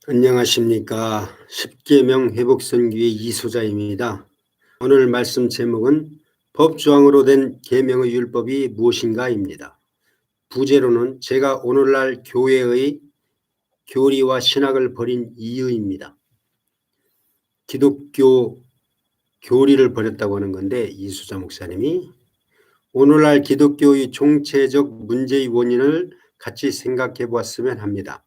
안녕하십니까. 십계명 회복선교의 이소자입니다. 오늘 말씀 제목은 법조항으로 된 계명의 율법이 무엇인가입니다. 부제로는 제가 오늘날 교회의 교리와 신학을 버린 이유입니다. 기독교 교리를 버렸다고 하는 건데, 이소자 목사님이 오늘날 기독교의 총체적 문제의 원인을 같이 생각해 보았으면 합니다.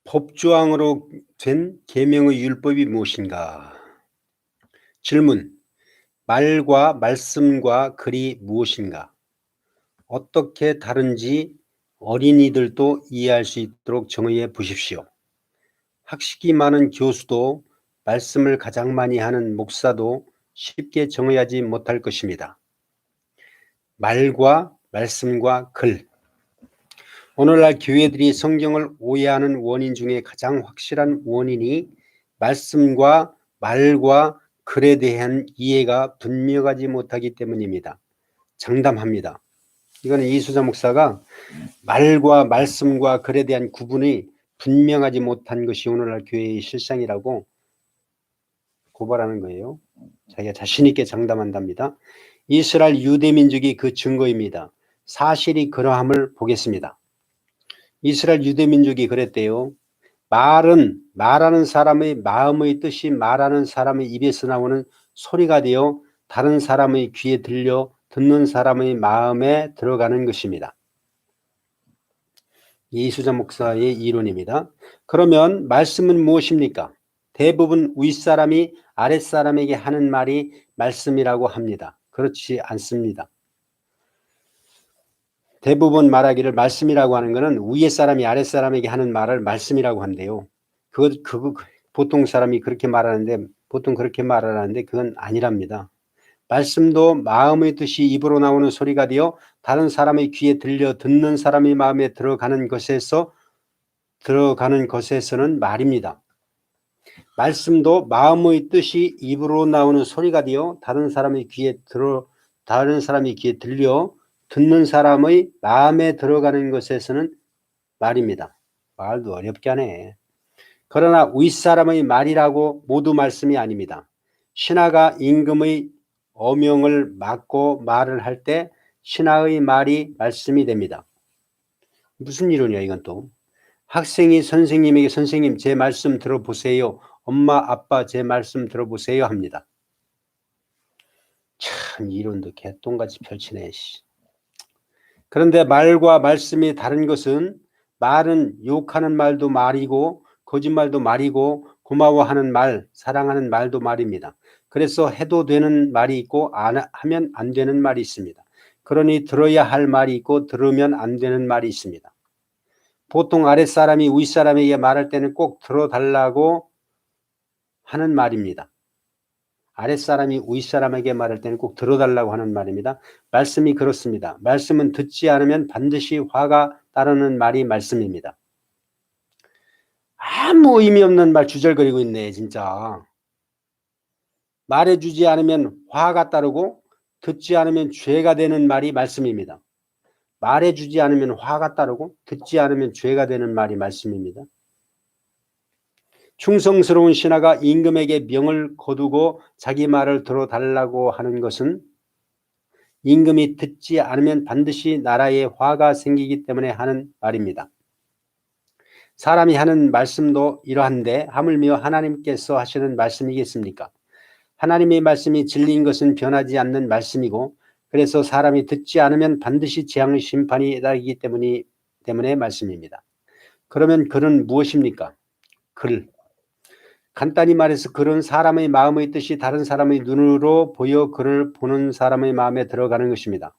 법조항으로 된 계명의 율법이 무엇인가? 질문. 말과 말씀과 글이 무엇인가? 어떻게 다른지 어린이들도 이해할 수 있도록 정의해 보십시오. 학식이 많은 교수도 말씀을 가장 많이 하는 목사도 쉽게 정의하지 못할 것입니다. 말과 말씀과 글. 오늘날 교회들이 성경을 오해하는 원인 중에 가장 확실한 원인이 말씀과 말과 글에 대한 이해가 분명하지 못하기 때문입니다. 장담합니다. 이거는 이수자 목사가 말과 말씀과 글에 대한 구분이 분명하지 못한 것이 오늘날 교회의 실상이라고 고발하는 거예요. 자기가 자신 있게 장담한답니다. 이스라엘 유대민족이 그 증거입니다. 사실이 그러함을 보겠습니다. 이스라엘 유대민족이 그랬대요. 말하는 사람의 마음의 뜻이 말하는 사람의 입에서 나오는 소리가 되어 다른 사람의 귀에 들려 듣는 사람의 마음에 들어가는 것입니다. 이수자 목사의 이론입니다. 그러면 말씀은 무엇입니까? 대부분 윗사람이 아랫사람에게 하는 말이 말씀이라고 합니다. 그렇지 않습니다. 대부분 말하기를 말씀이라고 하는 것은 위에 사람이 아랫 사람에게 하는 말을 말씀이라고 한대요. 보통 사람이 그렇게 말하는데 보통 그렇게 말하는데 그건 아니랍니다. 말씀도 마음의 뜻이 입으로 나오는 소리가 되어 다른 사람의 귀에 들려 듣는 사람의 마음에 들어가는 것에서는 말입니다. 말씀도 마음의 뜻이 입으로 나오는 소리가 되어 다른 사람의 귀에 들려 듣는 사람의 마음에 들어가는 것에서는 말입니다. 말도 어렵게 하네. 그러나 윗사람의 말이라고 모두 말씀이 아닙니다. 신하가 임금의 어명을 맡고 말을 할 때 신하의 말이 말씀이 됩니다. 무슨 이론이야 이건 또. 학생이 선생님에게 선생님 제 말씀 들어보세요. 엄마 아빠 제 말씀 들어보세요 합니다. 참 이론도 개똥같이 펼치네. 그런데 말과 말씀이 다른 것은 말은 욕하는 말도 말이고 거짓말도 말이고 고마워하는 말, 사랑하는 말도 말입니다. 그래서 해도 되는 말이 있고 하면 안 되는 말이 있습니다. 그러니 들어야 할 말이 있고 들으면 안 되는 말이 있습니다. 보통 아랫사람이 윗사람에게 말할 때는 꼭 들어달라고 하는 말입니다. 아랫사람이 윗사람에게 말할 때는 꼭 들어달라고 하는 말입니다. 말씀이 그렇습니다. 말씀은 듣지 않으면 반드시 화가 따르는 말이 말씀입니다. 아무 의미 없는 말 주절거리고 있네 진짜. 말해주지 않으면 화가 따르고 듣지 않으면 죄가 되는 말이 말씀입니다. 말해주지 않으면 화가 따르고 듣지 않으면 죄가 되는 말이 말씀입니다. 충성스러운 신하가 임금에게 명을 거두고 자기 말을 들어달라고 하는 것은 임금이 듣지 않으면 반드시 나라에 화가 생기기 때문에 하는 말입니다. 사람이 하는 말씀도 이러한데 하물며 하나님께서 하시는 말씀이겠습니까? 하나님의 말씀이 진리인 것은 변하지 않는 말씀이고 그래서 사람이 듣지 않으면 반드시 재앙의 심판이 따르기 때문에 말씀입니다. 그러면 글은 무엇입니까? 글. 간단히 말해서 글은 사람의 마음의 뜻이 다른 사람의 눈으로 보여 글을 보는 사람의 마음에 들어가는 것입니다.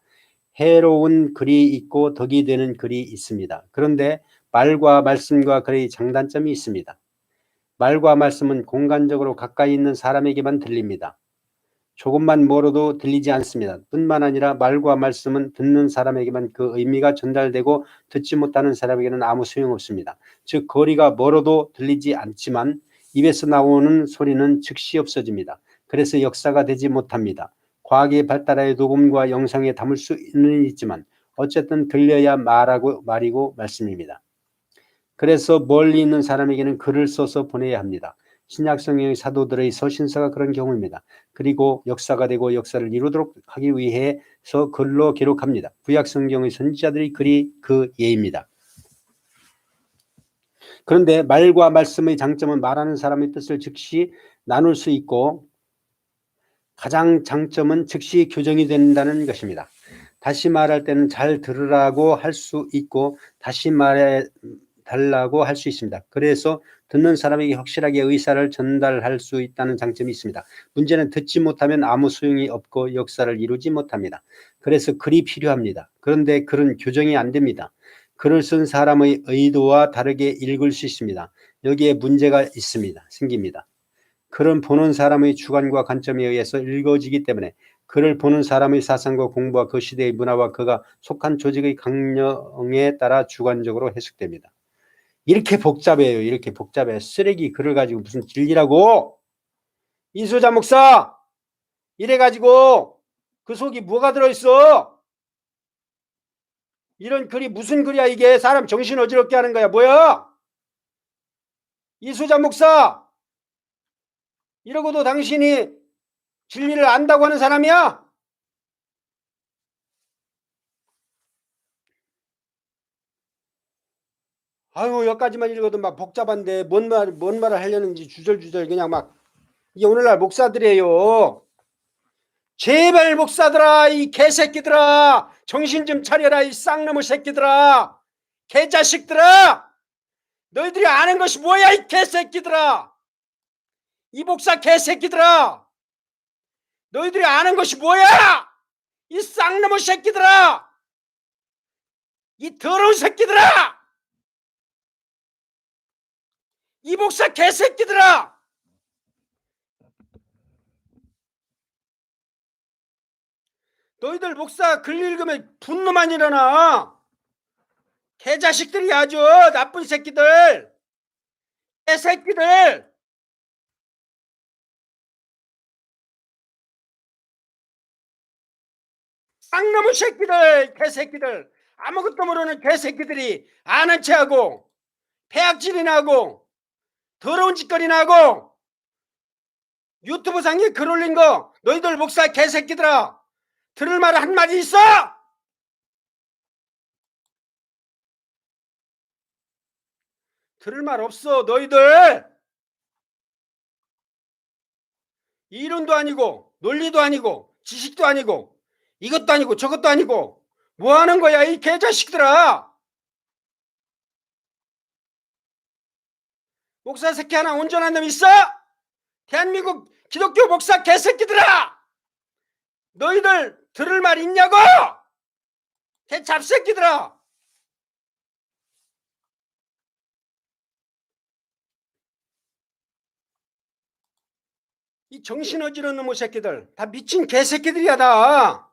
해로운 글이 있고 덕이 되는 글이 있습니다. 그런데 말과 말씀과 글의 장단점이 있습니다. 말과 말씀은 공간적으로 가까이 있는 사람에게만 들립니다. 조금만 멀어도 들리지 않습니다. 뿐만 아니라 말과 말씀은 듣는 사람에게만 그 의미가 전달되고 듣지 못하는 사람에게는 아무 소용없습니다. 즉 거리가 멀어도 들리지 않지만 입에서 나오는 소리는 즉시 없어집니다. 그래서 역사가 되지 못합니다. 과학이 발달하여 녹음과 영상에 담을 수는 있지만 어쨌든 들려야 말이고 말씀입니다. 그래서 멀리 있는 사람에게는 글을 써서 보내야 합니다. 신약 성경의 사도들의 서신서가 그런 경우입니다. 그리고 역사가 되고 역사를 이루도록 하기 위해서 글로 기록합니다. 구약 성경의 선지자들의 글이 그 예입니다. 그런데 말과 말씀의 장점은 말하는 사람의 뜻을 즉시 나눌 수 있고 가장 장점은 즉시 교정이 된다는 것입니다. 다시 말할 때는 잘 들으라고 할 수 있고 다시 말해 달라고 할 수 있습니다. 그래서 듣는 사람에게 확실하게 의사를 전달할 수 있다는 장점이 있습니다. 문제는 듣지 못하면 아무 소용이 없고 역사를 이루지 못합니다. 그래서 글이 필요합니다. 그런데 글은 교정이 안 됩니다. 글을 쓴 사람의 의도와 다르게 읽을 수 있습니다. 여기에 문제가 있습니다. 생깁니다. 글은 보는 사람의 주관과 관점에 의해서 읽어지기 때문에 글을 보는 사람의 사상과 공부와 그 시대의 문화와 그가 속한 조직의 강령에 따라 주관적으로 해석됩니다. 이렇게 복잡해요. 이렇게 복잡해. 쓰레기 글을 가지고 무슨 진리라고. 이수자 목사 이래가지고 그 속이 뭐가 들어있어. 이런 글이 무슨 글이야. 이게 사람 정신 어지럽게 하는 거야. 뭐야 이수자 목사. 이러고도 당신이 진리를 안다고 하는 사람이야. 아유 여기까지만 읽어도 막 복잡한데 뭔 말을 하려는지 주절주절 그냥 막. 이게 오늘날 목사들이에요. 제발 목사들아 이 개새끼들아 정신 좀 차려라 이 쌍놈의 새끼들아 개자식들아 너희들이 아는 것이 뭐야 이 개새끼들아 이 목사 개새끼들아 너희들이 아는 것이 뭐야 이 쌍놈의 새끼들아 이 더러운 새끼들아 이 목사 개새끼들아 너희들 목사 글 읽으면 분노만 일어나. 개자식들이 아주 나쁜 새끼들 개새끼들 쌍놈의 새끼들 개새끼들 아무것도 모르는 개새끼들이 아는 체하고 폐악질이나 하고 더러운 짓거리나 하고 유튜브 상에 글 올린 거 너희들 목사 개새끼들아 들을 말 한마디 있어? 들을 말 없어. 너희들 이론도 아니고 논리도 아니고 지식도 아니고 이것도 아니고 저것도 아니고 뭐 하는 거야 이 개자식들아. 목사 새끼 하나 온전한 놈 있어? 대한민국 기독교 목사 개새끼들아 너희들 들을 말 있냐고 개잡새끼들아. 이 정신어지러운 놈의 새끼들 다 미친 개새끼들이야. 다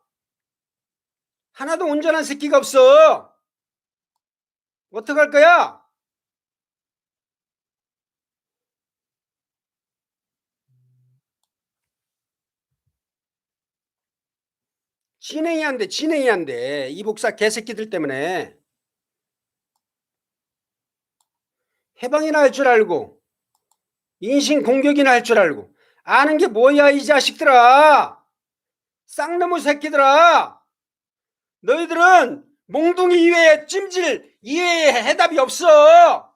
하나도 온전한 새끼가 없어. 어떡할 거야? 진행이 안 돼. 진행이 안 돼. 이 목사 개새끼들 때문에. 해방이나 할 줄 알고 인신공격이나 할 줄 알고 아는 게 뭐야 이 자식들아. 쌍놈의 새끼들아. 너희들은 몽둥이 이외에 찜질 이외에 해답이 없어.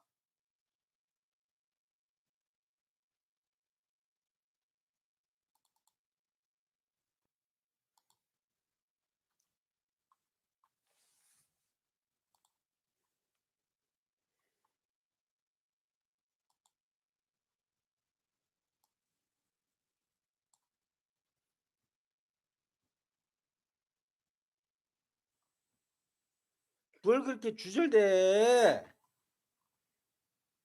뭘 그렇게 주절대.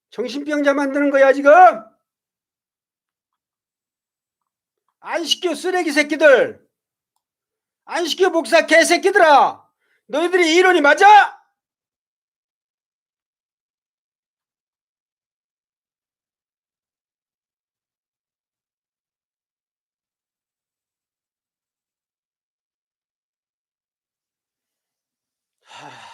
정신병자 만드는 거야 지금. 안 시켜 쓰레기 새끼들. 안 시켜 목사 개새끼들아. 너희들이 이론이 맞아? 하...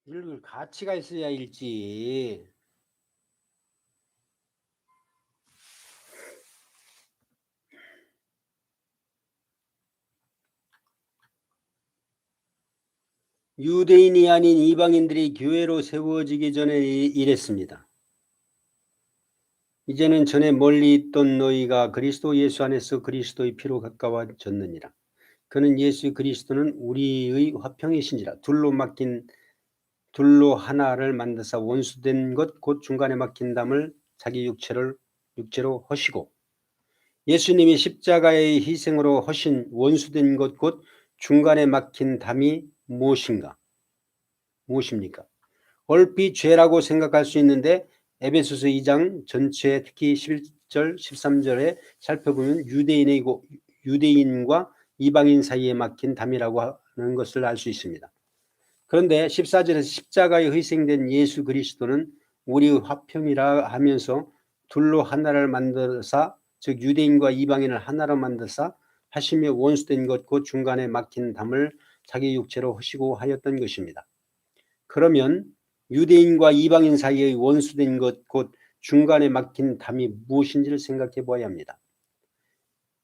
읽을 가치가 있어야 읽지. 유대인이 아닌 이방인들이 교회로 세워지기 전에 이랬습니다. 이제는 전에 멀리 있던 너희가 그리스도 예수 안에서 그리스도의 피로 가까워졌느니라. 그는 예수 그리스도는 우리의 화평이신지라. 둘로 하나를 만드사 원수된 것 곧 중간에 막힌 담을 자기 육체로 허시고, 예수님이 십자가의 희생으로 허신 원수된 것 곧 중간에 막힌 담이 무엇입니까? 얼핏 죄라고 생각할 수 있는데 에베소서 2장 전체 특히 11절 13절에 살펴보면 유대인과 이방인 사이에 막힌 담이라고 하는 것을 알 수 있습니다. 그런데 14절에서 십자가에 희생된 예수 그리스도는 우리 화평이라 하면서 둘로 하나를 만들사, 즉 유대인과 이방인을 하나로 만들사 하시며 원수된 것 곧 중간에 막힌 담을 자기 육체로 허시고 하였던 것입니다. 그러면 유대인과 이방인 사이의 원수된 것 곧 중간에 막힌 담이 무엇인지를 생각해 보아야 합니다.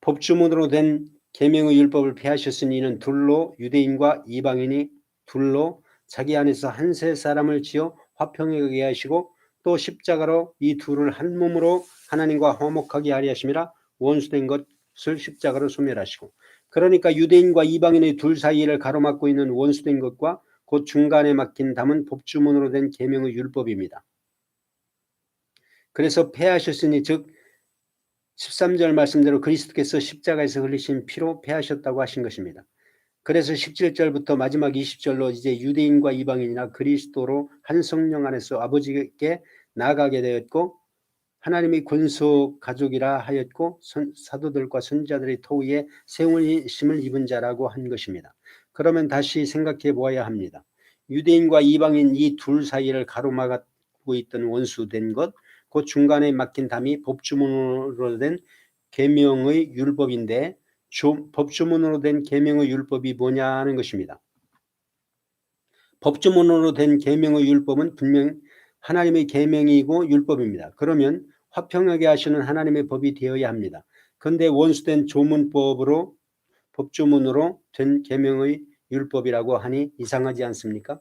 법주문으로 된 계명의 율법을 폐하셨으니 이는 둘로 유대인과 이방인이 둘로 자기 안에서 한세 사람을 지어 화평하게 하시고 또 십자가로 이 둘을 한 몸으로 하나님과 화목하게 하려 하심이라. 원수된 것을 십자가로 소멸하시고, 그러니까 유대인과 이방인의 둘 사이를 가로막고 있는 원수된 것과 곧 중간에 막힌 담은 법주문으로 된 계명의 율법입니다. 그래서 폐하셨으니 즉 13절 말씀대로 그리스도께서 십자가에서 흘리신 피로 폐하셨다고 하신 것입니다. 그래서 17절부터 마지막 20절로 이제 유대인과 이방인이나 그리스도로 한 성령 안에서 아버지께 나아가게 되었고 하나님이 권속 가족이라 하였고 사도들과 선지자들의 토위에 세우심을 입은 자라고 한 것입니다. 그러면 다시 생각해 보아야 합니다. 유대인과 이방인 이 둘 사이를 가로막고 있던 원수된 것, 그 중간에 막힌 담이 법주문으로 된 계명의 율법인데 법주문으로 된 계명의 율법이 뭐냐는 것입니다. 법주문으로 된 계명의 율법은 분명 하나님의 계명이고 율법입니다. 그러면 화평하게 하시는 하나님의 법이 되어야 합니다. 그런데 원수된 조문법으로 법주문으로 된 계명의 율법이라고 하니 이상하지 않습니까?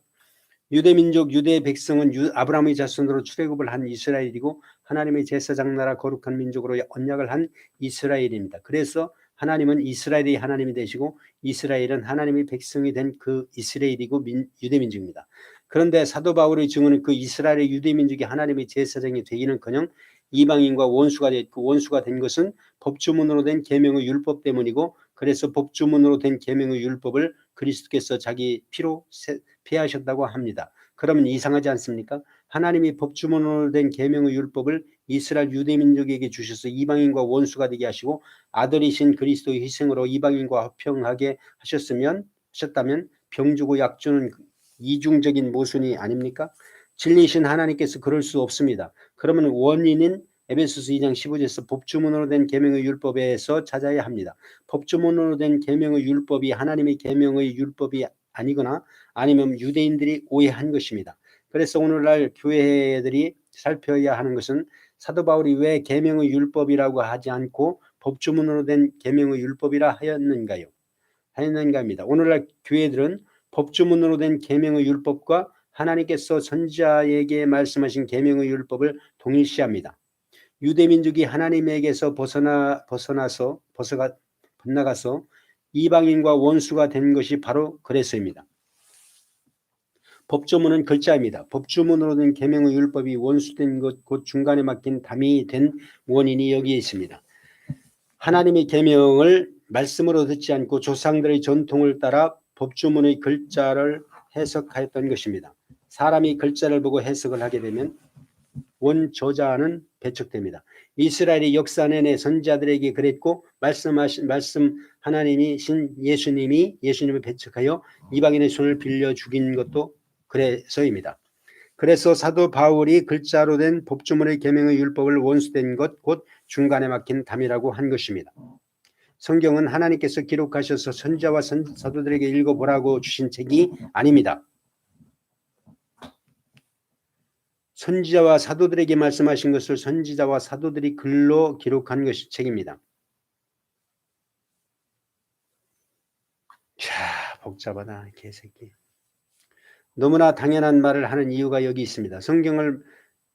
유대민족 유대 백성은 아브라함의 자손으로 출애굽을 한 이스라엘이고 하나님의 제사장 나라 거룩한 민족으로 언약을 한 이스라엘입니다. 그래서 하나님은 이스라엘이 하나님이 되시고 이스라엘은 하나님의 백성이 된 그 이스라엘이고 유대민족입니다. 그런데 사도 바울의 증언은 그 이스라엘의 유대민족이 하나님의 제사장이 되기는커녕 이방인과 원수가 됐고, 원수가 된 것은 법주문으로 된 계명의 율법 때문이고, 그래서 법주문으로 된 계명의 율법을 그리스도께서 자기 피로 폐하셨다고 합니다. 그러면 이상하지 않습니까? 하나님이 법주문으로 된 계명의 율법을 이스라엘 유대민족에게 주셔서 이방인과 원수가 되게 하시고 아들이신 그리스도의 희생으로 이방인과 화평하게 하셨다면 병주고 약주는 이중적인 모순이 아닙니까? 진리이신 하나님께서 그럴 수 없습니다. 그러면 원인은 에베소서 2장 15절에서 법주문으로 된 계명의 율법에서 찾아야 합니다. 법주문으로 된 계명의 율법이 하나님의 계명의 율법이 아니거나 아니면 유대인들이 오해한 것입니다. 그래서 오늘날 교회들이 살펴야 하는 것은 사도 바울이 왜 계명의 율법이라고 하지 않고 법주문으로 된 계명의 율법이라 하였는가입니다. 오늘날 교회들은 법주문으로 된 계명의 율법과 하나님께서 선지자에게 말씀하신 계명의 율법을 동일시합니다. 유대민족이 하나님에게서 벗어나서 이방인과 원수가 된 것이 바로 그래서입니다. 법조문은 글자입니다. 법주문으로 된 계명의 율법이 원수된 것 곧 중간에 막힌 담이 된 원인이 여기에 있습니다. 하나님의 계명을 말씀으로 듣지 않고 조상들의 전통을 따라 법주문의 글자를 해석하였던 것입니다. 사람이 글자를 보고 해석을 하게 되면 원저자는 배척됩니다. 이스라엘의 역사 내내 선지자들에게 그랬고 말씀 하나님이신 예수님을 배척하여 이방인의 손을 빌려 죽인 것도 그래서입니다. 그래서 사도 바울이 글자로 된 법주문의 계명의 율법을 원수된 것 곧 중간에 막힌 담이라고 한 것입니다. 성경은 하나님께서 기록하셔서 선지자와 사도들에게 읽어보라고 주신 책이 아닙니다. 선지자와 사도들에게 말씀하신 것을 선지자와 사도들이 글로 기록한 것이 책입니다. 자, 복잡하다 개새끼. 너무나 당연한 말을 하는 이유가 여기 있습니다. 성경을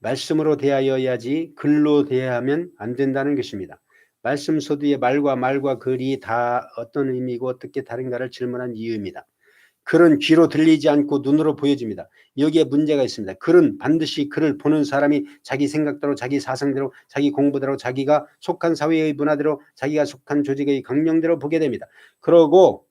말씀으로 대하여야지 글로 대하면 안 된다는 것입니다. 말씀 소두의 말과 글이 다 어떤 의미고 어떻게 다른가를 질문한 이유입니다. 글은 귀로 들리지 않고 눈으로 보여집니다. 여기에 문제가 있습니다. 글은 반드시 글을 보는 사람이 자기 생각대로 자기 사상대로 자기 공부대로 자기가 속한 사회의 문화대로 자기가 속한 조직의 강령대로 보게 됩니다. 그러고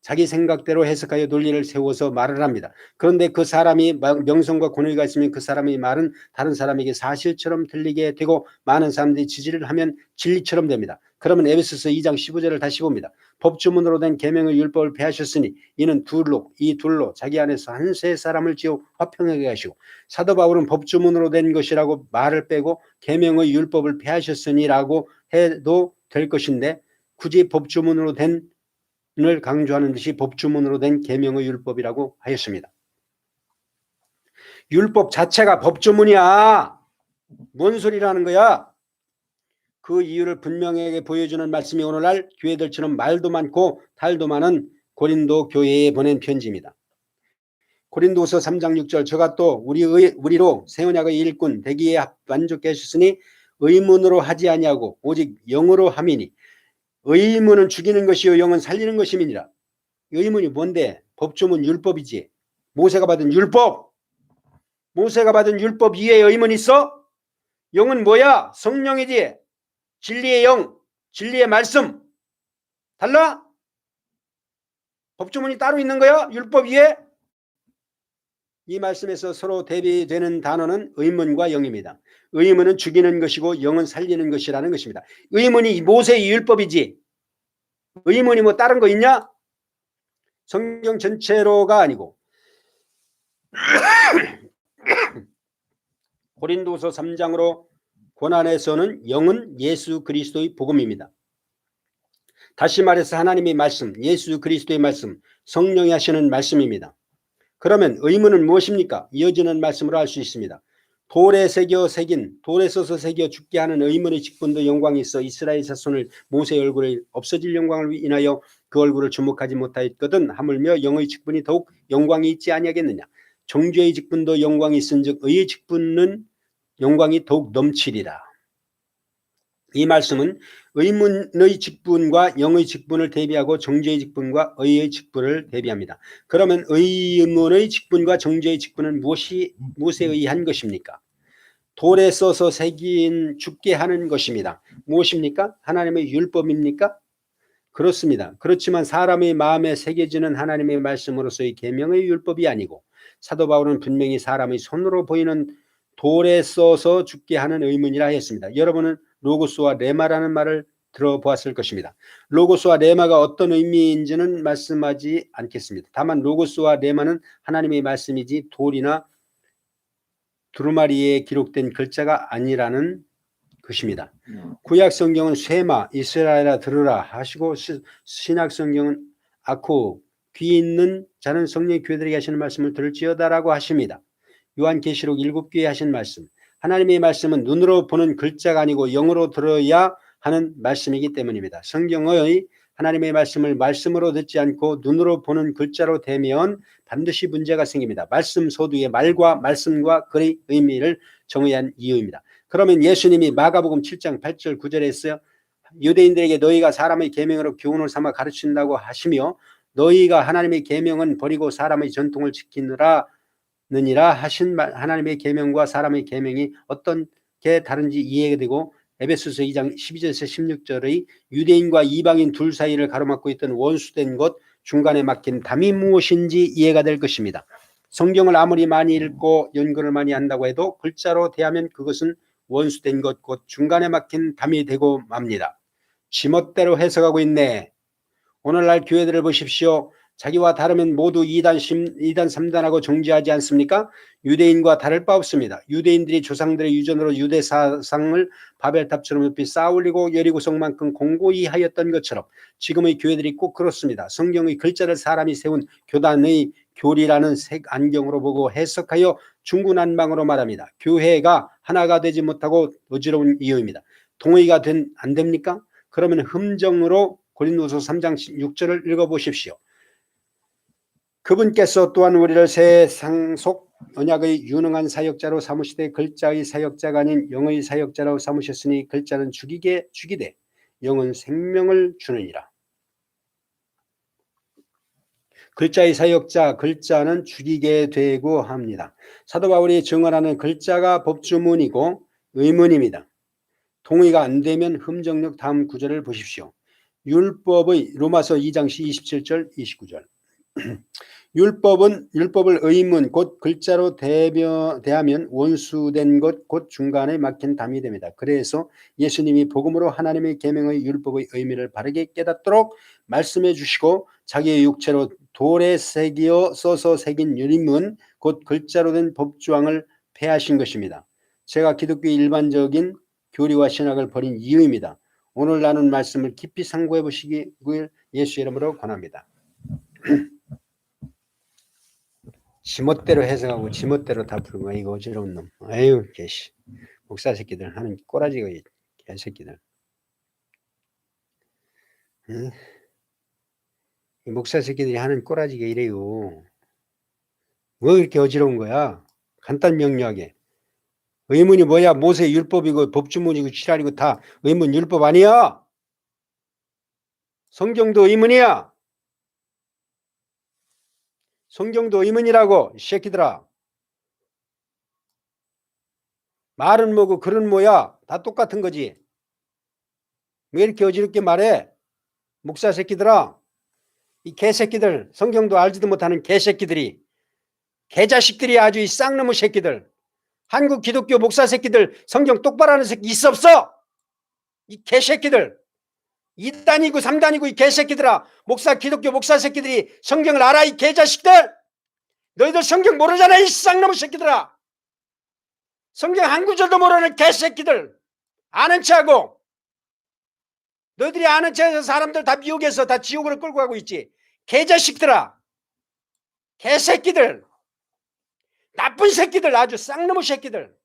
자기 생각대로 해석하여 논리를 세워서 말을 합니다. 그런데 그 사람이 명성과 권위가 있으면 그 사람의 말은 다른 사람에게 사실처럼 들리게 되고 많은 사람들이 지지를 하면 진리처럼 됩니다. 그러면 에베소서 2장 15절을 다시 봅니다. 법주문으로 된 계명의 율법을 폐하셨으니 이는 이 둘로 자기 안에서 한세 사람을 지어 화평하게 하시고, 사도 바울은 법주문으로 된 것이라고 말을 빼고 계명의 율법을 폐하셨으니라고 해도 될 것인데 굳이 법주문으로 된 을 강조하는 듯이 법주문으로 된 계명의 율법이라고 하였습니다. 율법 자체가 법주문이야. 뭔 소리라는 거야? 그 이유를 분명하게 보여주는 말씀이 오늘날 교회들처럼 말도 많고 달도 많은 고린도 교회에 보낸 편지입니다. 고린도서 3장 6절 저가 또 우리로 새 언약의 일꾼 되기에 만족해 하셨으니 의문으로 하지 아니하고 오직 영으로 함이니 의문은 죽이는 것이요 영은 살리는 것임이니라. 의문이 뭔데? 법주문 율법이지. 모세가 받은 율법. 모세가 받은 율법 이외에 의문이 있어? 영은 뭐야? 성령이지. 진리의 영, 진리의 말씀. 달라? 법주문이 따로 있는 거야? 율법 위에? 이 말씀에서 서로 대비되는 단어는 의문과 영입니다. 의문은 죽이는 것이고 영은 살리는 것이라는 것입니다. 의문이 모세의 율법이지. 의문이 뭐 다른 거 있냐? 성경 전체로가 아니고 고린도서 3장으로 고난에서는 영은 예수 그리스도의 복음입니다. 다시 말해서 하나님의 말씀, 예수 그리스도의 말씀, 성령이 하시는 말씀입니다. 그러면 의문은 무엇입니까? 이어지는 말씀으로 알 수 있습니다. 돌에 써서 새겨 죽게 하는 의문의 직분도 영광이 있어 이스라엘 자손을 모세의 얼굴에 없어질 영광을 인하여 그 얼굴을 주목하지 못하였거든 하물며 영의 직분이 더욱 영광이 있지 아니하겠느냐. 정죄의 직분도 영광이 있은즉 의의 직분은 영광이 더욱 넘치리라. 이 말씀은 의문의 직분과 영의 직분을 대비하고 정죄의 직분과 의의 직분을 대비합니다. 그러면 의문의 직분과 정죄의 직분은 무엇에 의한 것입니까? 돌에 써서 새긴 죽게 하는 것입니다. 무엇입니까? 하나님의 율법입니까? 그렇습니다. 그렇지만 사람의 마음에 새겨지는 하나님의 말씀으로서의 계명의 율법이 아니고 사도 바울은 분명히 사람의 손으로 보이는 돌에 써서 죽게 하는 의문이라 했습니다. 여러분은 로고스와 레마라는 말을 들어보았을 것입니다. 로고스와 레마가 어떤 의미인지는 말씀하지 않겠습니다. 다만 로고스와 레마는 하나님의 말씀이지 돌이나 두루마리에 기록된 글자가 아니라는 것입니다. 구약 성경은 쇠마 이스라엘아 들으라 하시고 신약 성경은 아코 귀 있는 자는 성령의 교회들에게 하시는 말씀을 들을지어다라고 하십니다. 요한계시록 7교에 하신 말씀, 하나님의 말씀은 눈으로 보는 글자가 아니고 영으로 들어야 하는 말씀이기 때문입니다. 성경의 하나님의 말씀을 말씀으로 듣지 않고 눈으로 보는 글자로 대면 반드시 문제가 생깁니다. 말씀 소두의 말과 말씀과 글의 의미를 정의한 이유입니다. 그러면 예수님이 마가복음 7장 8절 9절에 했어요. 유대인들에게 너희가 사람의 계명으로 교훈을 삼아 가르친다고 하시며 너희가 하나님의 계명은 버리고 사람의 전통을 지키느라 하신 하나님의 계명과 사람의 계명이 어떤 게 다른지 이해가 되고 에베소서 2장 12절에서 16절의 유대인과 이방인 둘 사이를 가로막고 있던 원수된 것 중간에 막힌 담이 무엇인지 이해가 될 것입니다. 성경을 아무리 많이 읽고 연구를 많이 한다고 해도 글자로 대하면 그것은 원수된 것 곧 중간에 막힌 담이 되고 맙니다. 지멋대로 해석하고 있네. 오늘날 교회들을 보십시오. 자기와 다르면 모두 2단 3단하고 정죄하지 않습니까? 유대인과 다를 바 없습니다. 유대인들이 조상들의 유전으로 유대 사상을 바벨탑처럼 높이 쌓아올리고 여리고성만큼 공고히 하였던 것처럼 지금의 교회들이 꼭 그렇습니다. 성경의 글자를 사람이 세운 교단의 교리라는 색 안경으로 보고 해석하여 중구난방으로 말합니다. 교회가 하나가 되지 못하고 어지러운 이유입니다. 동의가 안 됩니까? 그러면 흠정으로 고린도서 3장 6절을 읽어보십시오. 그분께서 또한 우리를 세상 속 언약의 유능한 사역자로 삼으시되 글자의 사역자가 아닌 영의 사역자로 삼으셨으니 글자는 죽이되 영은 생명을 주느니라. 글자의 사역자, 글자는 죽이게 되고 합니다. 사도 바울이 증언하는 글자가 법주문이고 의문입니다. 동의가 안 되면 흠정력 다음 구절을 보십시오. 율법의 로마서 2장 27절 29절 율법을 의문 곧 글자로 대하면 원수된 것 곧 중간에 막힌 담이 됩니다. 그래서 예수님이 복음으로 하나님의 계명의 율법의 의미를 바르게 깨닫도록 말씀해 주시고 자기의 육체로 돌에 써서 새긴 율문 곧 글자로 된 법조항을 폐하신 것입니다. 제가 기독교의 일반적인 교리와 신학을 버린 이유입니다. 오늘 나눈 말씀을 깊이 상고해 보시길 예수 이름으로 권합니다. 지멋대로 해석하고 지멋대로 다 부른 거야. 이거 어지러운 놈. 아유 개씨. 목사 새끼들 하는 꼬라지가 개새끼들. 응? 이 목사 새끼들이 하는 꼬라지가 이래요. 뭐 이렇게 어지러운 거야. 간단 명료하게. 의문이 뭐야? 모세 율법이고 법주문이고 지랄이고 다 의문 율법 아니야? 성경도 의문이야. 성경도 의문이라고 이 새끼들아. 말은 뭐고 글은 뭐야? 다 똑같은 거지. 왜 이렇게 어지럽게 말해? 목사 새끼들아. 이 개새끼들, 성경도 알지도 못하는 개새끼들이, 개자식들이 아주 이 쌍놈의 새끼들, 한국 기독교 목사 새끼들 성경 똑바로 하는 새끼 있어 없어? 이 개새끼들, 2단이고 3단이고 이 개새끼들아. 기독교 목사 새끼들이 성경을 알아? 이 개자식들. 너희들 성경 모르잖아 이 쌍놈의 새끼들아. 성경 한 구절도 모르는 개새끼들. 아는 체하고. 너희들이 아는 체해서 사람들 다 미혹해서 다 지옥으로 끌고 가고 있지. 개자식들아. 개새끼들. 나쁜 새끼들. 아주 쌍놈의 새끼들.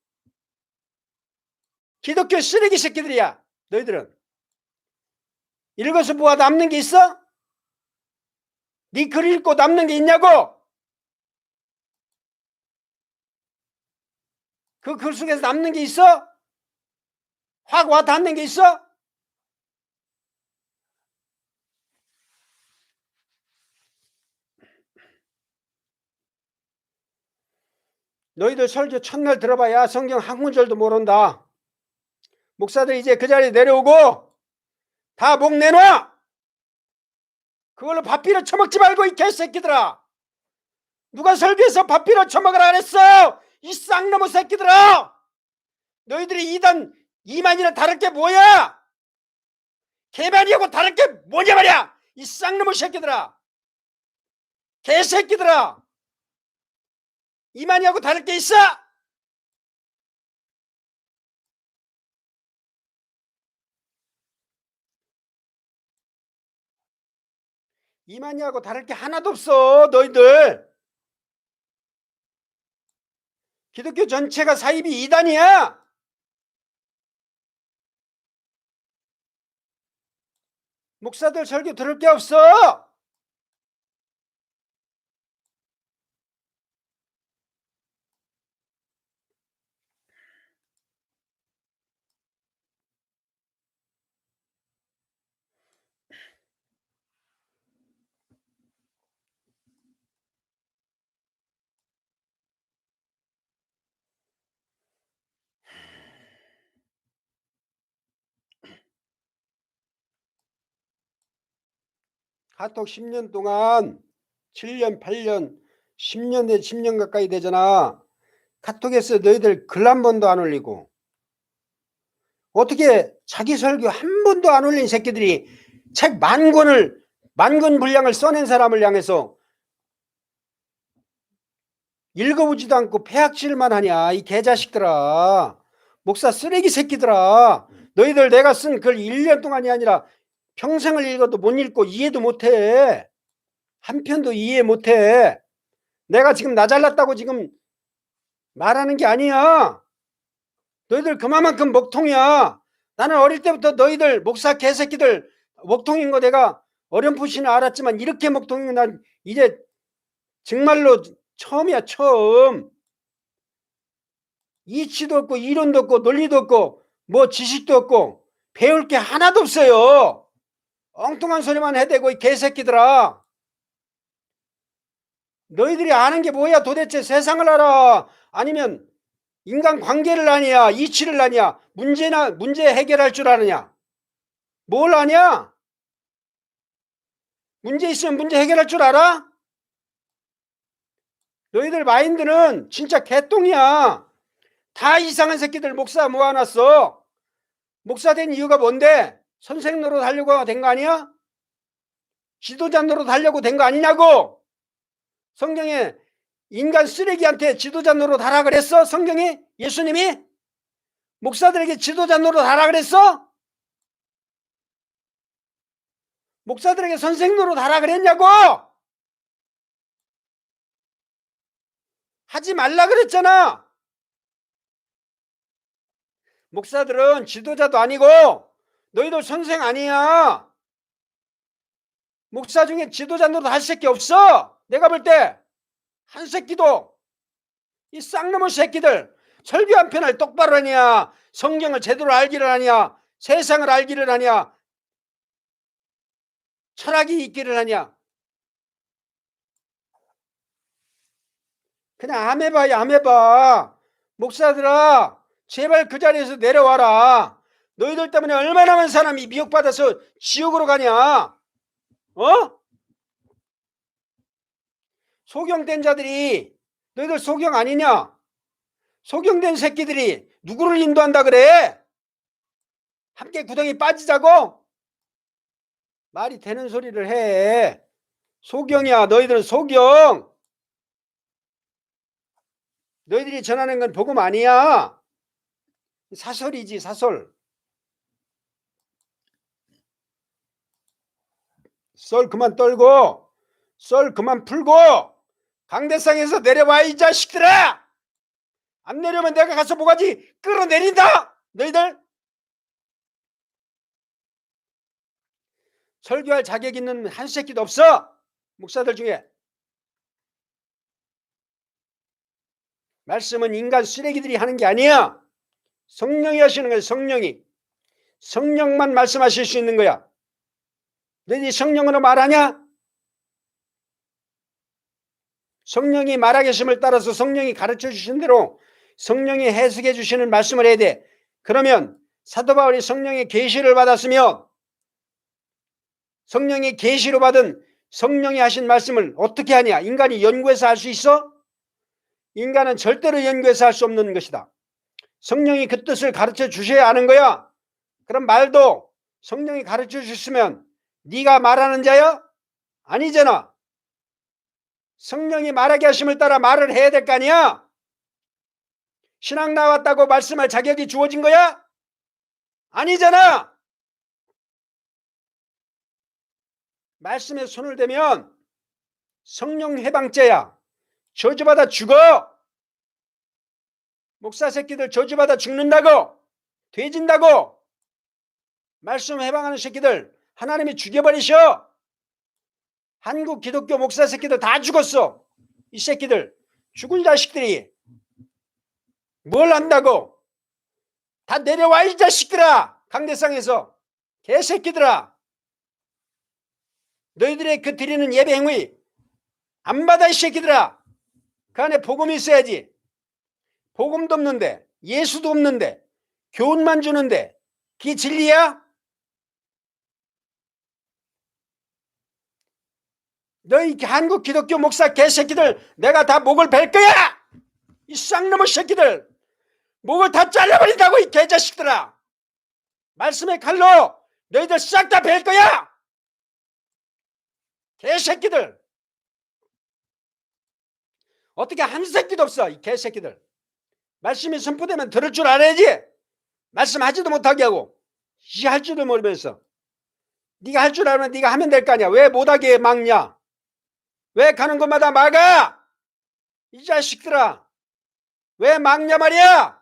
기독교 쓰레기 새끼들이야. 너희들은. 읽어서 뭐가 남는 게 있어? 네 글 읽고 남는 게 있냐고? 그 글 속에서 남는 게 있어? 확 와 닿는 게 있어? 너희들 설교 첫날 들어봐야 성경 한 구절도 모른다. 목사들 이제 그 자리에 내려오고 다 목 내놔. 그걸로 밥 빌어 처먹지 말고 이 개새끼들아. 누가 설교해서 밥 빌어 처먹으라 그랬어? 이 쌍놈의 새끼들아. 너희들이 이만이랑 다를 게 뭐야? 개만이하고 다를 게 뭐냐 말이야. 이 쌍놈의 새끼들아. 개새끼들아. 이만희하고 다를 게 있어? 이만희하고 다를 게 하나도 없어. 너희들 기독교 전체가 사입이 2단이야. 목사들 설교 들을 게 없어. 카톡 10년 동안 7년 8년 10년 내 10년 가까이 되잖아. 카톡에서 너희들 글 한 번도 안 올리고 어떻게 자기 설교 한 번도 안 올린 새끼들이 책 만 권 분량을 써낸 사람을 향해서 읽어보지도 않고 폐악질만 하냐. 이 개자식들아. 목사 쓰레기 새끼들아. 너희들 내가 쓴 글 1년 동안이 아니라 평생을 읽어도 못 읽고 이해도 못해. 한 편도 이해 못해. 내가 지금 나 잘났다고 지금 말하는 게 아니야. 너희들 그만큼 먹통이야. 나는 어릴 때부터 너희들 목사 개새끼들 먹통인 거 내가 어렴풋이는 알았지만 이렇게 먹통인 거 난 이제 정말로 처음이야. 처음. 이치도 없고 이론도 없고 논리도 없고 뭐 지식도 없고 배울 게 하나도 없어요. 엉뚱한 소리만 해대고 이 개새끼들아. 너희들이 아는 게 뭐야 도대체. 세상을 알아? 아니면 인간 관계를 아냐? 이치를 아냐? 문제 해결할 줄 아느냐? 뭘 아냐? 문제 있으면 문제 해결할 줄 알아? 너희들 마인드는 진짜 개똥이야. 다 이상한 새끼들 목사 모아놨어. 목사 된 이유가 뭔데? 선생 노릇 하려고 된 거 아니야? 지도자 노릇 하려고 된 거 아니냐고. 성경에 인간 쓰레기한테 지도자 노릇 하라 그랬어? 성경이? 예수님이? 목사들에게 지도자 노릇 하라 그랬어? 목사들에게 선생 노릇 하라 그랬냐고. 하지 말라 그랬잖아. 목사들은 지도자도 아니고 너희들 선생 아니야. 목사 중에 지도자 노릇 할 새끼 없어. 내가 볼 때 한 새끼도. 이 쌍놈의 새끼들 설교 한 편을 똑바로 하냐? 성경을 제대로 알기를 하냐? 세상을 알기를 하냐? 철학이 있기를 하냐? 그냥 암해봐야 암해봐. 목사들아 제발 그 자리에서 내려와라. 너희들 때문에 얼마나 많은 사람이 미혹받아서 지옥으로 가냐? 어? 소경된 자들이 너희들 소경 아니냐? 소경된 새끼들이 누구를 인도한다 그래? 함께 구덩이 빠지자고? 말이 되는 소리를 해. 소경이야. 너희들은 소경. 너희들이 전하는 건 복음 아니야. 사설이지 사설. 썰 그만 떨고 썰 그만 풀고 강대상에서 내려와 이 자식들아. 안 내려면 내가 가서 뭐가지 끌어내린다. 너희들 설교할 자격 있는 한 새끼도 없어. 목사들 중에. 말씀은 인간 쓰레기들이 하는 게 아니야. 성령이 하시는 거야. 성령이. 성령만 말씀하실 수 있는 거야. 너희들이 성령으로 말하냐? 성령이 말하겠음을 따라서 성령이 가르쳐 주신 대로 성령이 해석해 주시는 말씀을 해야 돼. 그러면 사도 바울이 성령의 계시를 받았으면 성령의 계시로 받은 성령이 하신 말씀을 어떻게 하냐? 인간이 연구해서 할 수 있어? 인간은 절대로 연구해서 할 수 없는 것이다. 성령이 그 뜻을 가르쳐 주셔야 하는 거야. 그럼 말도 성령이 가르쳐 주셨으면 네가 말하는 자야? 아니잖아. 성령이 말하게 하심을 따라 말을 해야 될 거 아니야? 신앙 나왔다고 말씀할 자격이 주어진 거야? 아니잖아. 말씀에 손을 대면 성령 해방죄야. 저주받아 죽어. 목사 새끼들 저주받아 죽는다고. 돼진다고. 말씀 해방하는 새끼들 하나님이 죽여버리셔. 한국 기독교 목사 새끼들 다 죽었어. 이 새끼들 죽은 자식들이 뭘 안다고. 다 내려와 이 자식들아. 강대상에서 개새끼들아. 너희들의 그 드리는 예배 행위 안 받아 이 새끼들아. 그 안에 복음이 있어야지. 복음도 없는데 예수도 없는데 교훈만 주는데 그게 진리야? 너희 한국 기독교 목사 개새끼들 내가 다 목을 벨 거야. 이 쌍놈의 새끼들 목을 다 잘라버린다고 이 개자식들아. 말씀의 칼로 너희들 싹 다 벨 거야. 개새끼들. 어떻게 한 새끼도 없어 이 개새끼들. 말씀이 선포되면 들을 줄 알아야지. 말씀하지도 못하게 하고 이 할 줄도 모르면서. 네가 할 줄 알면 네가 하면 될 거 아니야. 왜 못하게 막냐? 왜 가는 곳마다 막아? 이 자식들아, 왜 막냐 말이야.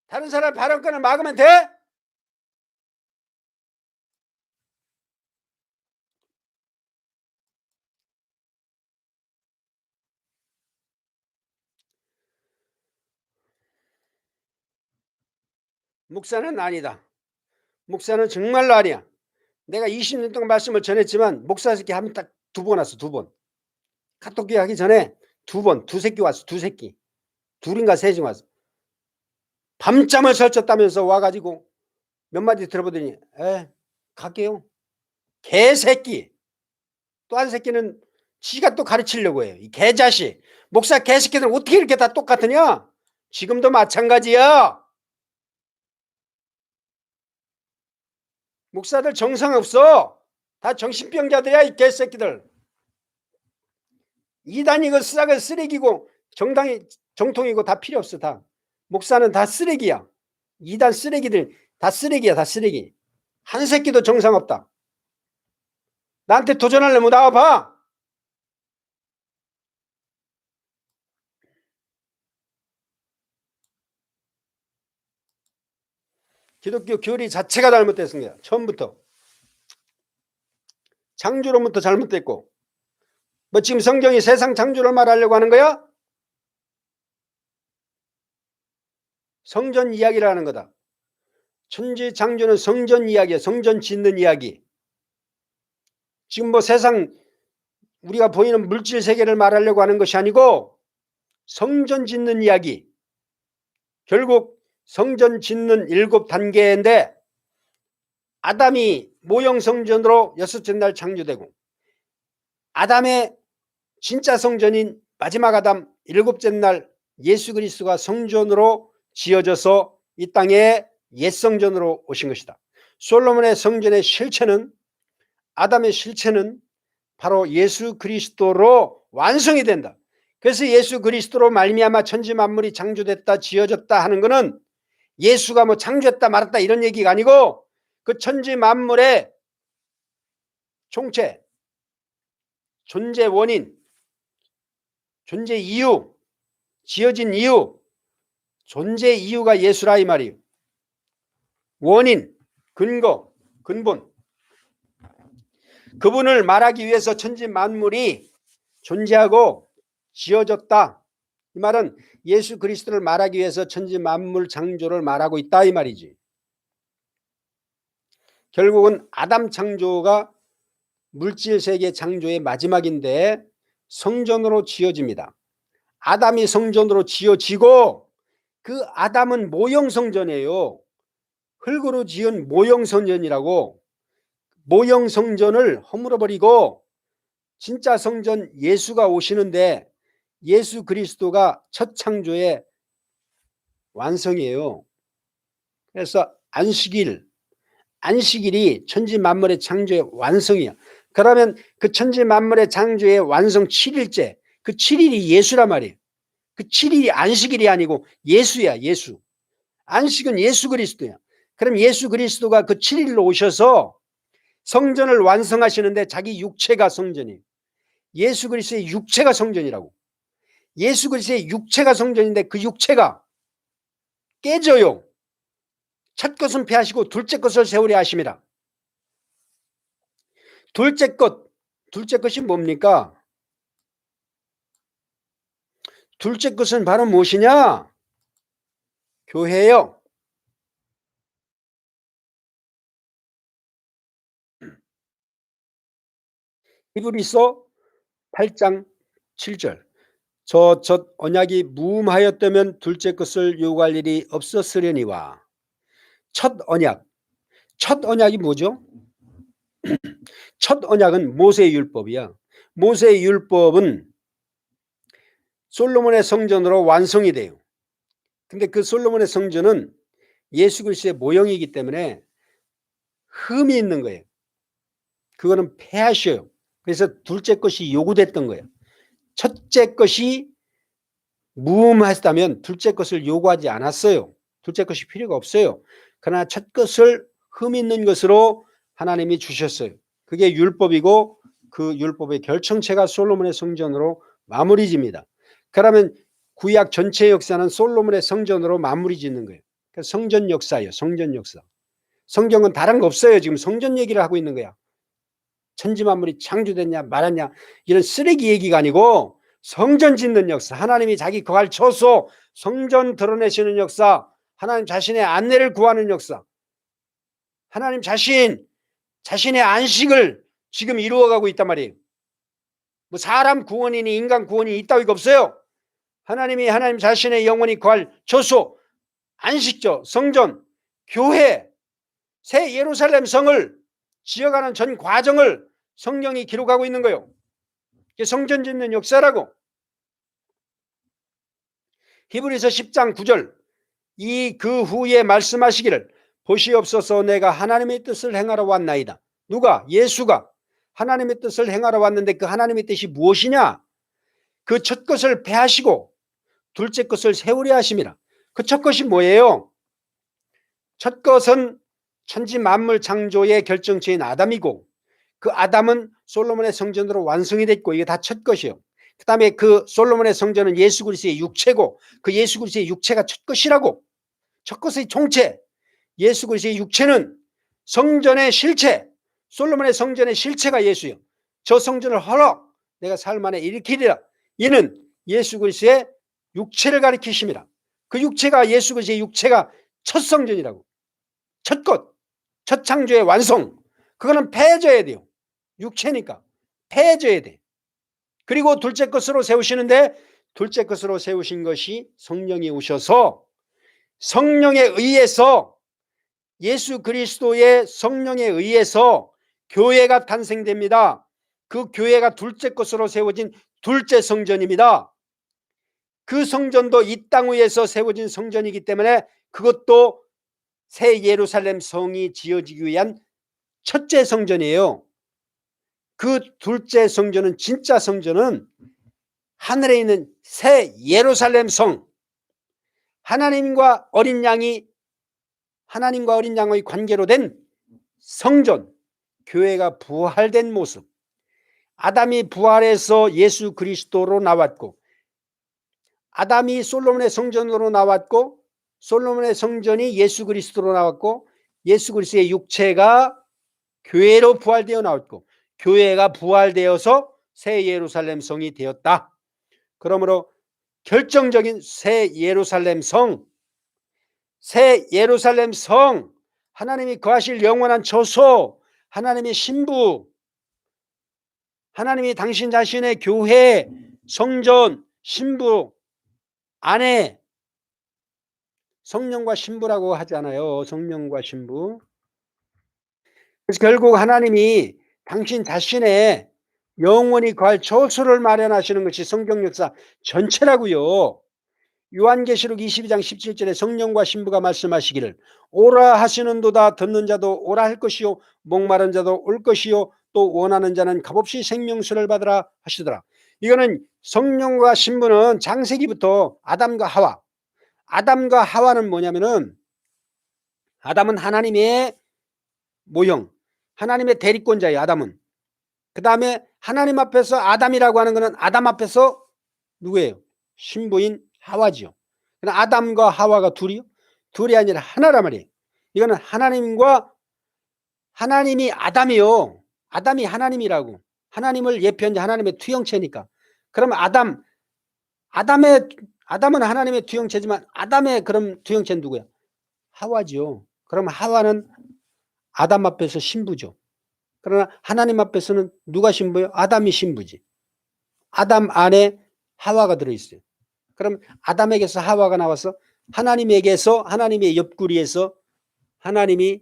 다른 사람 발언권을 막으면 돼? 목사는 아니다. 목사는 정말로 아니야. 내가 20년 동안 말씀을 전했지만 목사 새끼 하면 딱 2번 왔어. 2번. 카톡기 하기 전에 2번, 2새끼 왔어. 2새끼. 둘인가 셋이 왔어. 밤잠을 설쳤다면서 와가지고 몇 마디 들어보더니 갈게요. 개새끼. 또 한 새끼는 지가 또 가르치려고 해요. 이 개자식. 목사 개새끼들 어떻게 이렇게 다 똑같으냐? 지금도 마찬가지야. 목사들 정상 없어. 다 정신병자들이야, 이 개새끼들. 이단 이거 싹을 쓰레기고 정당이 정통이고 다 필요 없어. 다 목사는 다 쓰레기야. 이단 쓰레기들 다 쓰레기야. 다 쓰레기. 한 새끼도 정상 없다. 나한테 도전하려면 나와봐. 기독교 교리 자체가 잘못됐습니다. 처음부터. 창조로부터 잘못됐고. 뭐 지금 성경이 세상 창조를 말하려고 하는 거야? 성전 이야기를 하는 거다. 천지 창조는 성전 이야기야. 성전 짓는 이야기. 지금 뭐 세상 우리가 보이는 물질 세계를 말하려고 하는 것이 아니고 성전 짓는 이야기. 결국 성전 짓는 7단계인데 아담이 모형 성전으로 6째 날 창조되고 아담의 진짜 성전인 마지막 아담 7째 날 예수 그리스도가 성전으로 지어져서 이 땅에 옛 성전으로 오신 것이다. 솔로몬의 성전의 실체는 아담의 실체는 바로 예수 그리스도로 완성이 된다. 그래서 예수 그리스도로 말미암아 천지 만물이 창조됐다 지어졌다 하는 것은 예수가 뭐 창조했다 말았다 이런 얘기가 아니고 그 천지 만물의 총체, 존재 원인, 존재 이유, 지어진 이유, 존재 이유가 예수라 이 말이에요. 원인, 근거, 근본. 그분을 말하기 위해서 천지 만물이 존재하고 지어졌다. 이 말은 예수 그리스도를 말하기 위해서 천지 만물 창조를 말하고 있다 이 말이지. 결국은 아담 창조가 물질 세계 창조의 마지막인데 성전으로 지어집니다. 아담이 성전으로 지어지고 그 아담은 모형 성전이에요. 흙으로 지은 모형 성전이라고. 모형 성전을 허물어버리고 진짜 성전 예수가 오시는데 예수 그리스도가 첫 창조의 완성이에요. 그래서 안식일이 천지 만물의 창조의 완성이야. 그러면 그 천지 만물의 창조의 완성 7일째 그 7일이 예수란 말이에요. 그 7일이 안식일이 아니고 예수야. 예수. 안식은 예수 그리스도야. 그럼 예수 그리스도가 그 7일로 오셔서 성전을 완성하시는데 자기 육체가 성전이에요. 예수 그리스도의 육체가 성전이라고. 예수 그리스도의 육체가 성전인데 그 육체가 깨져요. 첫 것은 패하시고 둘째 것을 세우려 하심이라. 둘째 것이 뭡니까? 둘째 것은 바로 무엇이냐? 교회예요. 히브리서 8장 7절. 저 언약이 무음하였다면 둘째 것을 요구할 일이 없었으려니와. 첫 언약이 뭐죠? 첫 언약은 모세의 율법이야. 모세의 율법은 솔로몬의 성전으로 완성이 돼요. 근데 그 솔로몬의 성전은 예수 그리스도의 모형이기 때문에 흠이 있는 거예요. 그거는 폐하셔요. 그래서 둘째 것이 요구됐던 거예요. 첫째 것이 무음하였다면 둘째 것을 요구하지 않았어요. 둘째 것이 필요가 없어요. 그러나 첫 것을 흠 있는 것으로 하나님이 주셨어요. 그게 율법이고 그 율법의 결정체가 솔로몬의 성전으로 마무리 집니다. 그러면 구약 전체 역사는 솔로몬의 성전으로 마무리 짓는 거예요. 그러니까 성전 역사예요. 성전 역사. 성경은 다른 거 없어요. 지금 성전 얘기를 하고 있는 거야. 천지 만물이 창조됐냐 말았냐 이런 쓰레기 얘기가 아니고 성전 짓는 역사, 하나님이 자기 거할 처소 성전 드러내시는 역사, 하나님 자신의 안내를 구하는 역사, 하나님 자신의 안식을 지금 이루어가고 있단 말이에요. 뭐 사람 구원이니 인간 구원이 있다고 없어요. 하나님 자신의 영원히 거할 처소, 안식처, 성전, 교회, 새 예루살렘 성을 지어가는 전 과정을 성경이 기록하고 있는 거예요. 이게 성전 짓는 역사라고. 히브리서 10장 9절 그 후에 말씀하시기를 보시옵소서 내가 하나님의 뜻을 행하러 왔나이다. 누가? 예수가 하나님의 뜻을 행하러 왔는데 그 하나님의 뜻이 무엇이냐? 그 첫 것을 폐하시고 둘째 것을 세우려 하심이라. 그 첫 것이 뭐예요? 첫 것은 천지 만물 창조의 결정체인 아담이고 그 아담은 솔로몬의 성전으로 완성이 됐고 이게 다 첫 것이에요. 그 다음에 그 솔로몬의 성전은 예수 그리스도의 육체고 그 예수 그리스도의 육체가 첫 것이라고. 첫 것의 총체 예수 그리스도의 육체는 성전의 실체, 솔로몬의 성전의 실체가 예수예요. 저 성전을 헐어 내가 사흘 만에 일으키리라. 이는 예수 그리스도의 육체를 가리키심이라. 그 육체가 예수 그리스도의 육체가 첫 성전이라고. 첫 것, 첫 창조의 완성. 그거는 폐해져야 돼요. 육체니까 폐해져야 돼. 그리고 둘째 것으로 세우시는데 둘째 것으로 세우신 것이 성령이 오셔서 성령에 의해서 예수 그리스도의 성령에 의해서 교회가 탄생됩니다. 그 교회가 둘째 것으로 세워진 둘째 성전입니다. 그 성전도 이 땅 위에서 세워진 성전이기 때문에 그것도 새 예루살렘 성이 지어지기 위한 첫째 성전이에요. 그 둘째 성전은 진짜 성전은 하늘에 있는 새 예루살렘 성, 하나님과 어린 양의 관계로 된 성전, 교회가 부활된 모습. 아담이 부활해서 예수 그리스도로 나왔고 아담이 솔로몬의 성전으로 나왔고 솔로몬의 성전이 예수 그리스도로 나왔고 예수 그리스도의 육체가 교회로 부활되어 나왔고 교회가 부활되어서 새 예루살렘 성이 되었다. 그러므로 결정적인 새 예루살렘 성, 하나님이 거하실 영원한 처소, 하나님의 신부, 하나님이 당신 자신의 교회, 성전, 신부, 아내, 성령과 신부라고 하잖아요. 성령과 신부. 그래서 결국 하나님이 당신 자신의 영원히 거할 처소를 마련하시는 것이 성경 역사 전체라고요. 요한계시록 22장 17절에 성령과 신부가 말씀하시기를 오라 하시는도다. 듣는 자도 오라 할 것이요 목마른 자도 올 것이요 또 원하는 자는 값없이 생명수를 받으라 하시더라. 이거는 성령과 신부는 창세기부터 아담과 하와는 뭐냐면은 아담은 하나님의 모형, 하나님의 대리권자예요. 아담은. 그 다음에 하나님 앞에서 아담이라고 하는 것은 아담 앞에서 누구예요? 신부인 하와지요. 아담과 하와가 둘이 아니라 하나란 말이에요. 이거는 하나님이 아담이요. 아담이 하나님이라고. 하나님을 예표한 하나님의 투영체니까. 그럼 아담은 하나님의 투영체지만 아담의 그럼 투영체는 누구야? 하와지요. 그럼 하와는 아담 앞에서 신부죠. 그러나 하나님 앞에서는 누가 신부예요? 아담이 신부지. 아담 안에 하와가 들어있어요. 그럼 아담에게서 하와가 나와서 하나님에게서 하나님의 옆구리에서 하나님이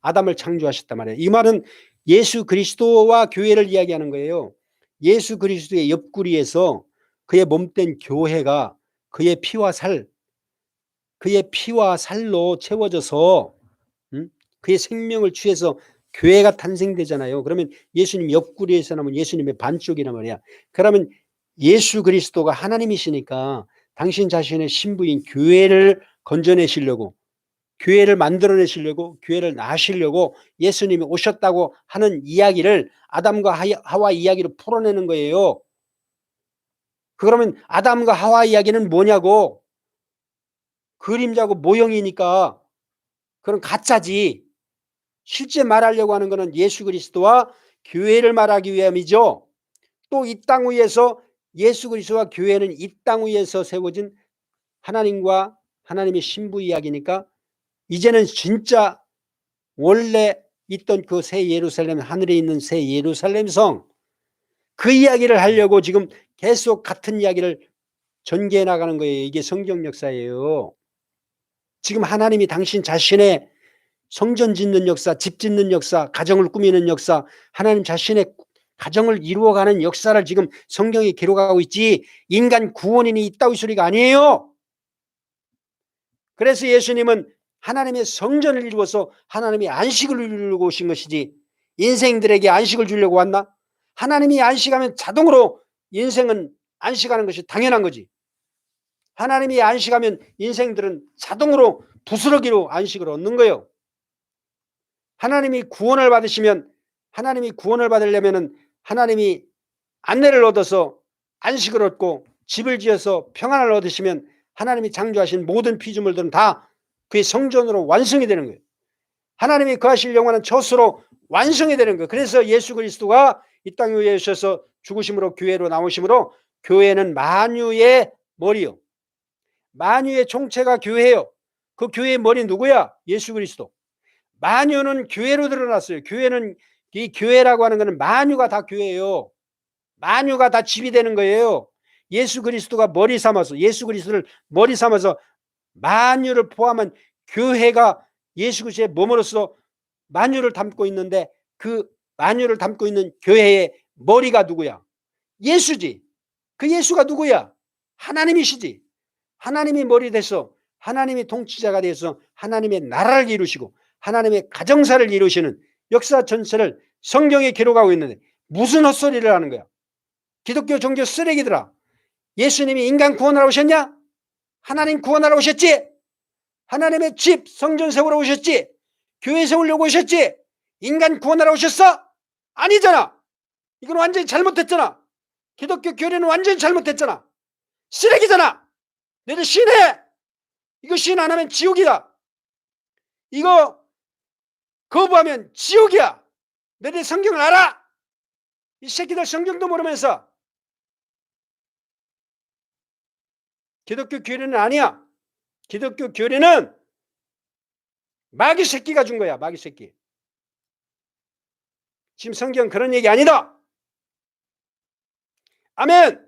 아담을 창조하셨단 말이에요. 이 말은 예수 그리스도와 교회를 이야기하는 거예요. 예수 그리스도의 옆구리에서 그의 몸된 교회가 그의 피와 살로 채워져서 그의 생명을 취해서 교회가 탄생되잖아요. 그러면 예수님 옆구리에서 나면 예수님의 반쪽이란 말이야. 그러면 예수 그리스도가 하나님이시니까 당신 자신의 신부인 교회를 건져내시려고 교회를 만들어내시려고, 교회를 낳으시려고 예수님이 오셨다고 하는 이야기를 아담과 하와 이야기로 풀어내는 거예요. 그러면 아담과 하와 이야기는 뭐냐고? 그림자고 모형이니까 그런 가짜지. 실제 말하려고 하는 것은 예수 그리스도와 교회를 말하기 위함이죠. 또 이 땅 위에서 예수 그리스도와 교회는 이 땅 위에서 세워진 하나님과 하나님의 신부 이야기니까 이제는 진짜 원래 있던 그 새 예루살렘, 하늘에 있는 새 예루살렘 성, 그 이야기를 하려고 지금 계속 같은 이야기를 전개해 나가는 거예요. 이게 성경 역사예요. 지금 하나님이 당신 자신의 성전 짓는 역사, 집 짓는 역사, 가정을 꾸미는 역사, 하나님 자신의 가정을 이루어가는 역사를 지금 성경이 기록하고 있지, 인간 구원인이 있다고 소리가 아니에요. 그래서 예수님은 하나님의 성전을 이루어서 하나님의 안식을 이루려고 오신 것이지 인생들에게 안식을 주려고 왔나? 하나님이 안식하면 자동으로 인생은 안식하는 것이 당연한 거지. 하나님이 안식하면 인생들은 자동으로 부스러기로 안식을 얻는 거예요. 하나님이 구원을 받으시면, 하나님이 구원을 받으려면 하나님이 안내를 얻어서 안식을 얻고 집을 지어서 평안을 얻으시면 하나님이 창조하신 모든 피조물들은 다 그의 성전으로 완성이 되는 거예요. 하나님이 거하시려고 하는 처소로 완성이 되는 거예요. 그래서 예수 그리스도가 이 땅에 오셔서 죽으심으로 교회로 나오심으로 교회는 만유의 머리요. 만유의 총체가 교회예요. 그 교회의 머리 누구야? 예수 그리스도. 만유는 교회로 드러났어요. 교회는, 이 교회라고 하는 것은 만유가 다 교회예요. 만유가 다 집이 되는 거예요. 예수 그리스도가 머리 삼아서, 예수 그리스도를 머리 삼아서 만유를 포함한 교회가 예수 그리스도의 몸으로서 만유를 담고 있는데, 그 만유를 담고 있는 교회의 머리가 누구야? 예수지. 그 예수가 누구야? 하나님이시지. 하나님이 머리 돼서 하나님이 통치자가 돼서 하나님의 나라를 이루시고 하나님의 가정사를 이루시는 역사 전체를 성경에 기록하고 있는데 무슨 헛소리를 하는 거야? 기독교 종교 쓰레기들아. 예수님이 인간 구원하러 오셨냐? 하나님 구원하러 오셨지? 하나님의 집 성전 세우러 오셨지? 교회 세우려고 오셨지? 인간 구원하러 오셨어? 아니잖아. 이건 완전히 잘못했잖아. 기독교 교리는 완전히 잘못했잖아. 쓰레기잖아. 너희들 신해. 이거 신 안 하면 지옥이다. 이거 거부하면 지옥이야. 너희들 성경을 알아. 이 새끼들 성경도 모르면서. 기독교 교리는 아니야. 기독교 교리는 마귀 새끼가 준 거야. 마귀 새끼. 지금 성경 그런 얘기 아니다. 아멘.